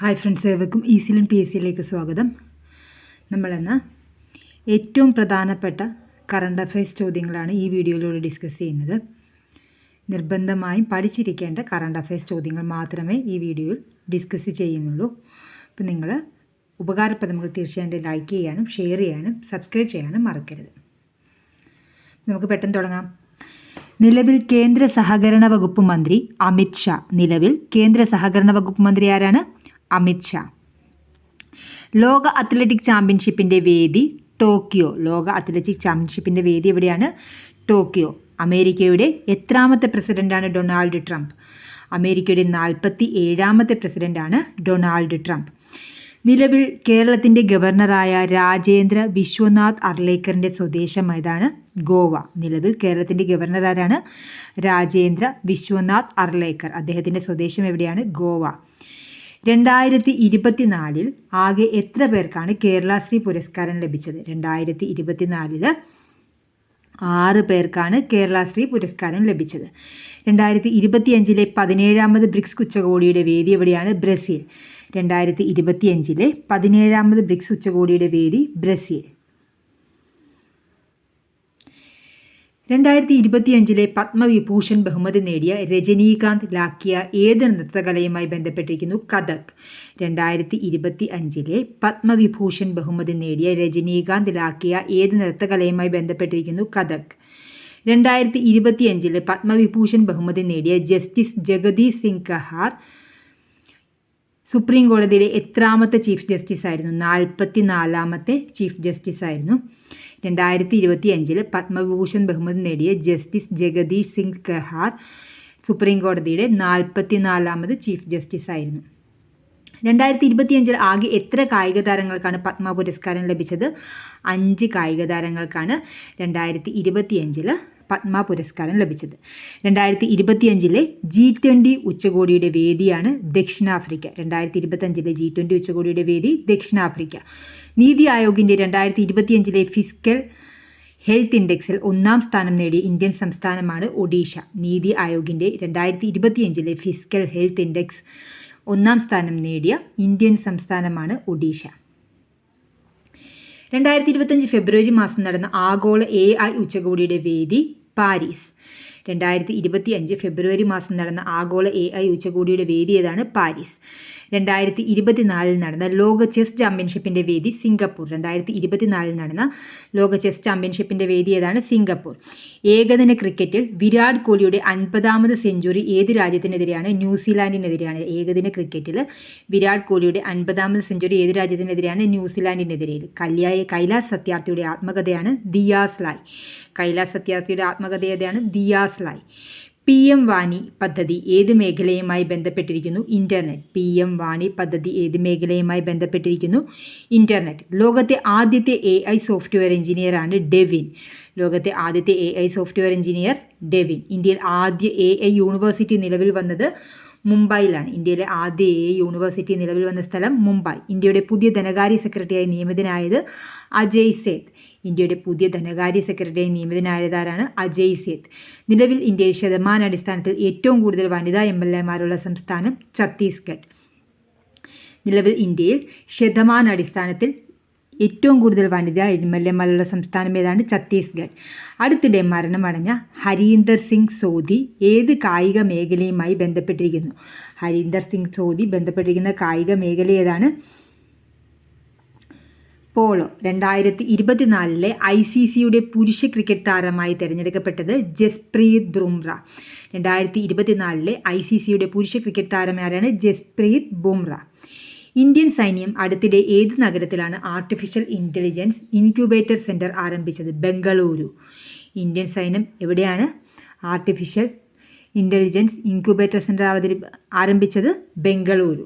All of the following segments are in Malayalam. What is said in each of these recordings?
ഹായ് ഫ്രണ്ട്സ്, ഏവർക്കും ഈസി ലേൺ PSCയിലേക്ക് സ്വാഗതം. നമ്മളിന്ന് ഏറ്റവും പ്രധാനപ്പെട്ട കറണ്ട് അഫയേഴ്സ് ചോദ്യങ്ങളാണ് ഈ വീഡിയോയിലൂടെ ഡിസ്കസ് ചെയ്യുന്നത്. നിർബന്ധമായും പഠിച്ചിരിക്കേണ്ട കറണ്ട് അഫയേഴ്സ് ചോദ്യങ്ങൾ മാത്രമേ ഈ വീഡിയോയിൽ ഡിസ്കസ് ചെയ്യുന്നുള്ളൂ. അപ്പോൾ നിങ്ങൾ ഉപകാരപ്രദങ്ങൾ തീർച്ചയായും ലൈക്ക് ചെയ്യാനും ഷെയർ ചെയ്യാനും സബ്സ്ക്രൈബ് ചെയ്യാനും മറക്കരുത്. നമുക്ക് പെട്ടെന്ന് തുടങ്ങാം. നിലവിൽ കേന്ദ്ര സഹകരണ വകുപ്പ് മന്ത്രി അമിത് ഷാ. നിലവിൽ കേന്ദ്ര സഹകരണ വകുപ്പ് മന്ത്രി ആരാണ്? അമിത് ഷാ. ലോക അത്ലറ്റിക് ചാമ്പ്യൻഷിപ്പിൻ്റെ വേദി ടോക്കിയോ. ലോക അത്ലറ്റിക് ചാമ്പ്യൻഷിപ്പിൻ്റെ വേദി എവിടെയാണ്? ടോക്കിയോ. അമേരിക്കയുടെ എത്രാമത്തെ പ്രസിഡന്റാണ് ഡൊണാൾഡ് ട്രംപ്? അമേരിക്കയുടെ 47ാമത്തെ പ്രസിഡന്റാണ് ഡൊണാൾഡ് ട്രംപ്. നിലവിൽ കേരളത്തിൻ്റെ ഗവർണറായ രാജേന്ദ്ര വിശ്വനാഥ് അർലേക്കറിൻ്റെ സ്വദേശം ഏതാണ്? ഗോവ. നിലവിൽ കേരളത്തിൻ്റെ ഗവർണർ ആരാണ്? രാജേന്ദ്ര വിശ്വനാഥ് അർലേക്കർ. അദ്ദേഹത്തിൻ്റെ സ്വദേശം എവിടെയാണ്? ഗോവ. 2024 ആകെ എത്ര പേർക്കാണ് കേരളശ്രീ പുരസ്കാരം ലഭിച്ചത്? 2024 6 പേർക്കാണ് കേരളശ്രീ പുരസ്കാരം ലഭിച്ചത്. 2025 17ാമത് ബ്രിക്സ് ഉച്ചകോടിയുടെ വേദി എവിടെയാണ്? ബ്രസീൽ. 2025 17ാമത് ബ്രിക്സ് ഉച്ചകോടിയുടെ വേദി ബ്രസീൽ. 2025 പത്മവിഭൂഷൺ ബഹുമതി നേടിയ രജനീകാന്ത് ലാക്കിയ ഏത് നൃത്തകലയുമായി ബന്ധപ്പെട്ടിരിക്കുന്നു? കഥക്. 2025 പത്മവിഭൂഷൺ ബഹുമതി നേടിയ രജനീകാന്ത് ലാക്കിയ ഏത് നൃത്തകലയുമായി ബന്ധപ്പെട്ടിരിക്കുന്നു? കഥക്. 2025 പത്മവിഭൂഷൺ ബഹുമതി നേടിയ ജസ്റ്റിസ് ജഗദീഷ് സിംഗ് കഹാർ സുപ്രീം കോടതിയുടെ എത്രാമത്തെ ചീഫ് ജസ്റ്റിസ് ആയിരുന്നു? 44ാമത്തെ ചീഫ് ജസ്റ്റിസ് ആയിരുന്നു. 2025 പത്മവിഭൂഷൺ ബഹുമതി നേടിയ ജസ്റ്റിസ് ജഗദീഷ് സിംഗ് കഹാർ സുപ്രീം കോടതിയുടെ 44ാമത് ചീഫ് ജസ്റ്റിസ് ആയിരുന്നു. 2025 ആകെ എത്ര കായിക താരങ്ങൾക്കാണ് പത്മ പുരസ്കാരം ലഭിച്ചത്? 5 കായിക താരങ്ങൾക്കാണ് 2025 പത്മ പുരസ്കാരം ലഭിച്ചത്. 2025 G20 ഉച്ചകോടിയുടെ വേദിയാണ് ദക്ഷിണാഫ്രിക്ക. 2025 G20 ഉച്ചകോടിയുടെ വേദി ദക്ഷിണാഫ്രിക്ക. നീതി ആയോഗിൻ്റെ 2025 ഫിസ്ക്കൽ ഹെൽത്ത് ഇൻഡെക്സിൽ 1ാം സ്ഥാനം നേടിയ ഇന്ത്യൻ സംസ്ഥാനമാണ് ഒഡീഷ. നീതി ആയോഗിൻ്റെ 2025 ഫിസ്ക്കൽ ഹെൽത്ത് ഇൻഡെക്സ് 1ാം സ്ഥാനം നേടിയ ഇന്ത്യൻ സംസ്ഥാനമാണ് ഒഡീഷ. 2025 ഫെബ്രുവരി മാസം നടന്ന ആഗോള AI ഉച്ചകോടിയുടെ വേദി പാരീസ്. 2025 ഫെബ്രുവരി മാസം നടന്ന ആഗോള AI ഉച്ചകോടിയുടെ വേദി ഏതാണ്? പാരീസ്. 2024 നടന്ന ലോക ചെസ് ചാമ്പ്യൻഷിപ്പിൻ്റെ വേദി സിംഗപ്പൂർ. 2024 നടന്ന ലോക ചെസ് ചാമ്പ്യൻഷിപ്പിൻ്റെ വേദി ഏതാണ്? സിംഗപ്പൂർ. ഏകദിന ക്രിക്കറ്റിൽ വിരാട് കോഹ്ലിയുടെ 50ാമത് സെഞ്ചുറി ഏത് രാജ്യത്തിനെതിരെയാണ്? ന്യൂസിലാൻഡിനെതിരെയാണ്. ഏകദിന ക്രിക്കറ്റിൽ വിരാട് കോഹ്ലിയുടെ 50ാമത് സെഞ്ചുറി ഏത് രാജ്യത്തിനെതിരെയാണ്? ന്യൂസിലാൻഡിനെതിരെ. കൈലാസ് സത്യാർത്ഥിയുടെ ആത്മകഥയാണ് ദിയാസ് ലായ്. കൈലാസ് സത്യാർത്ഥിയുടെ ആത്മകഥ ഏതാണ്? ദിയാസ് ലായ്. PM വാണി പദ്ധതി ഏത് മേഖലയുമായി ബന്ധപ്പെട്ടിരിക്കുന്നു? ഇൻ്റർനെറ്റ്. PM വാണി പദ്ധതി ഏത് മേഖലയുമായി ബന്ധപ്പെട്ടിരിക്കുന്നു? ഇൻ്റർനെറ്റ്. ലോകത്തെ ആദ്യത്തെ AI സോഫ്റ്റ്വെയർ എഞ്ചിനീയറാണ് ഡെവിൻ. ലോകത്തെ ആദ്യത്തെ AI സോഫ്റ്റ്വെയർ എഞ്ചിനീയർ ഡെവിൻ. ഇന്ത്യയിൽ ആദ്യ AI യൂണിവേഴ്സിറ്റി നിലവിൽ വന്നത് മുംബൈയിലാണ്. ഇന്ത്യയിലെ ആദ്യ AI യൂണിവേഴ്സിറ്റി നിലവിൽ വന്ന സ്ഥലം മുംബൈ. ഇന്ത്യയുടെ പുതിയ ധനകാര്യ സെക്രട്ടറിയായി നിയമിതനായത് അജയ് സേത്ത്. ഇന്ത്യയുടെ പുതിയ ധനകാര്യ സെക്രട്ടറിയായി നിയമിതനായതാരാണ്? അജയ് സേത്ത്. നിലവിൽ ഇന്ത്യയിൽ ശതമാനാടിസ്ഥാനത്തിൽ ഏറ്റവും കൂടുതൽ വനിതാ MLAമാരുള്ള സംസ്ഥാനം ഛത്തീസ്ഗഡ്. നിലവിൽ ഇന്ത്യയിൽ ശതമാനാടിസ്ഥാനത്തിൽ ഏറ്റവും കൂടുതൽ വനിതാ MLAമാരുള്ള സംസ്ഥാനം ഏതാണ്? ഛത്തീസ്ഗഡ്. അടുത്തിടെ മരണമടഞ്ഞ ഹരീന്ദർ സിംഗ് സോധി ഏത് കായിക മേഖലയുമായി ബന്ധപ്പെട്ടിരിക്കുന്നു? ഹരീന്ദർ സിംഗ് സോധി ബന്ധപ്പെട്ടിരിക്കുന്ന കായിക മേഖല ഏതാണ്? പോളോ. 2024 ICCയുടെ പുരുഷ ക്രിക്കറ്റ് താരമായി തിരഞ്ഞെടുക്കപ്പെട്ടത് ജസ്പ്രീത് ബുംറ. 2024 ICCയുടെ പുരുഷ ക്രിക്കറ്റ് താരം ആരാണ്? ജസ്പ്രീത് ബുംറ. ഇന്ത്യൻ സൈന്യം അടുത്തിടെ ഏത് നഗരത്തിലാണ് ആർട്ടിഫിഷ്യൽ ഇൻ്റലിജൻസ് ഇൻക്യുബേറ്റർ സെൻറ്റർ ആരംഭിച്ചത്? ബംഗളൂരു. ഇന്ത്യൻ സൈന്യം എവിടെയാണ് ആർട്ടിഫിഷ്യൽ ഇൻ്റലിജൻസ് ഇൻക്യുബേറ്റർ സെൻറ്റർ ആരംഭിച്ചത്? ബംഗളൂരു.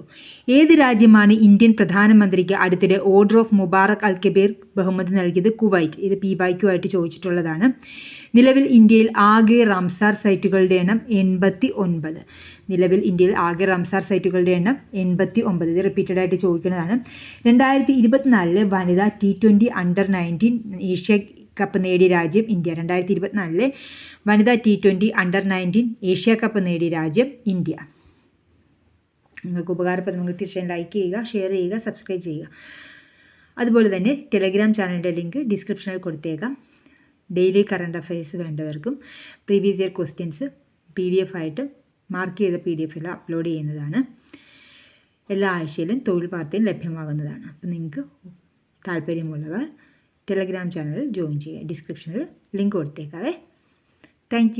ഏത് രാജ്യമാണ് ഇന്ത്യൻ പ്രധാനമന്ത്രിക്ക് അടുത്തിടെ ഓർഡർ ഓഫ് മുബാറക് അൽ കബീർ ബഹുമതി നൽകിയത്? കുവൈറ്റ്. ഇത് PYQ ആയിട്ട് ചോദിച്ചിട്ടുള്ളതാണ്. നിലവിൽ ഇന്ത്യയിൽ ആകെ റാംസാർ സൈറ്റുകളുടെ എണ്ണം 89. നിലവിൽ ഇന്ത്യയിൽ ആകെ റാംസാർ സൈറ്റുകളുടെ എണ്ണം 89. ഇത് റിപ്പീറ്റഡ് ആയിട്ട് ചോദിക്കുന്നതാണ്. 2024 വനിതാ T20 അണ്ടർ-19 ഏഷ്യ കപ്പ് നേടിയ രാജ്യം ഇന്ത്യ. 2024 വനിതാ T20 അണ്ടർ-19 ഏഷ്യ കപ്പ് നേടിയ രാജ്യം ഇന്ത്യ. നിങ്ങൾക്ക് ഉപകാരപ്രദമെങ്കിൽ തീർച്ചയായും ലൈക്ക് ചെയ്യുക, ഷെയർ ചെയ്യുക, സബ്സ്ക്രൈബ് ചെയ്യുക. അതുപോലെ തന്നെ ടെലഗ്രാം ചാനലിൻ്റെ ലിങ്ക് ഡിസ്ക്രിപ്ഷനിൽ കൊടുത്തേക്കാം. ഡെയിലി കറണ്ട് അഫയേഴ്സ് വേണ്ടവർക്കും പ്രീവിയസ് ഇയർ ക്വസ്റ്റ്യൻസ് PDF ആയിട്ട് മാർക്ക് ചെയ്ത PDF അപ്ലോഡ് ചെയ്യുന്നതാണ്. എല്ലാ ആഴ്ചയിലും തൊഴിൽ വാർത്തയും ലഭ്യമാകുന്നതാണ്. അപ്പോൾ നിങ്ങൾക്ക് താല്പര്യമുള്ളവർ ടെലഗ്രാം ചാനലിൽ ജോയിൻ ചെയ്യുക. ഡിസ്ക്രിപ്ഷനിൽ ലിങ്ക് കൊടുത്തേക്കാവേ. താങ്ക്